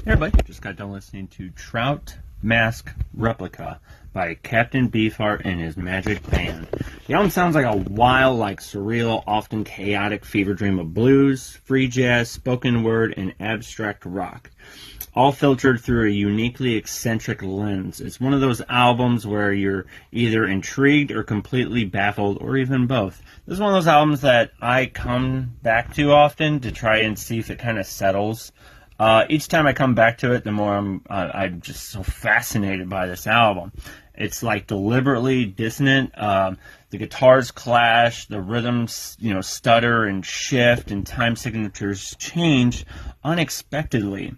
Hey everybody, just got done listening to Trout Mask Replica by Captain Beefheart and his Magic Band. The album sounds like a wild, surreal, often chaotic fever dream of blues, free jazz, spoken word, and abstract rock, all filtered through a uniquely eccentric lens. It's one of those albums where you're either intrigued or completely baffled, or even both. This is one of those albums that I come back to often to try and see if it kind of settles. Each time I come back to it, the more I'm just so fascinated by this album. It's deliberately dissonant. The guitars clash, the rhythms, stutter and shift, and time signatures change unexpectedly.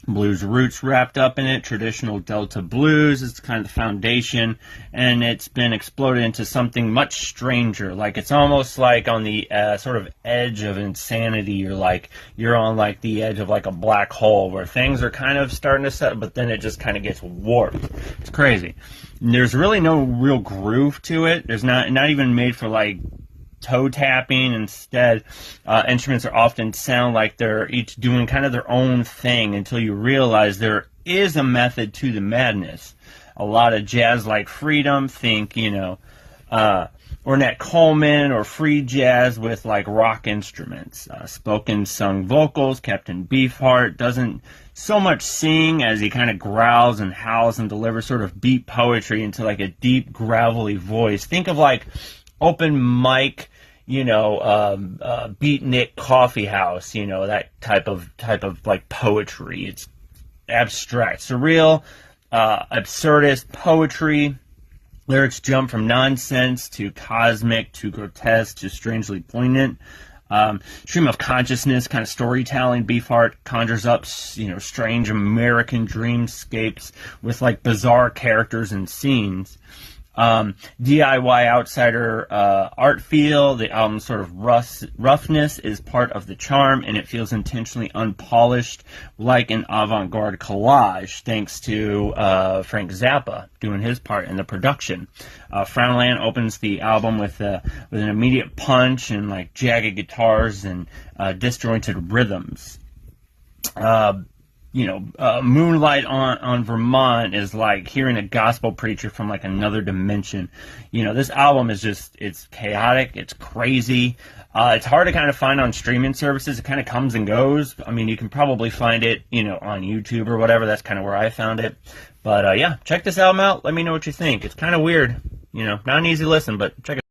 Blues roots wrapped up in it, traditional Delta blues is kind of the foundation, and it's been exploded into something much stranger. It's almost like on the sort of edge of insanity. You're on the edge of a black hole where things are kind of starting to settle, but then it just kind of gets warped. It's crazy. And there's really no real groove to it. There's not even made for toe tapping. Instead, instruments are often sound like they're each doing kind of their own thing until you realize there is a method to the madness. A lot of jazz-like freedom, think, Ornette Coleman or free jazz with rock instruments. Spoken sung vocals. Captain Beefheart doesn't so much sing as he kind of growls and howls and delivers sort of beat poetry into a deep, gravelly voice. Think of open mic, beatnik coffee house, that type of poetry. It's abstract, surreal, absurdist poetry. Lyrics jump from nonsense to cosmic to grotesque to strangely poignant. Stream of consciousness kind of storytelling. Beefheart conjures up, strange American dreamscapes with bizarre characters and scenes. DIY outsider art feel. The album's sort of roughness is part of the charm, and it feels intentionally unpolished, like an avant-garde collage, thanks to Frank Zappa doing his part in the production. Frownland opens the album with an immediate punch and jagged guitars and disjointed rhythms. Moonlight on Vermont is like hearing a gospel preacher from another dimension. This album is it's chaotic, it's crazy. It's hard to kind of find on streaming services. It kind of comes and goes. I mean, you can probably find it, on YouTube or whatever. That's kind of where I found it. But yeah, check this album out. Let me know what you think. It's kind of weird. Not an easy listen, but check it out.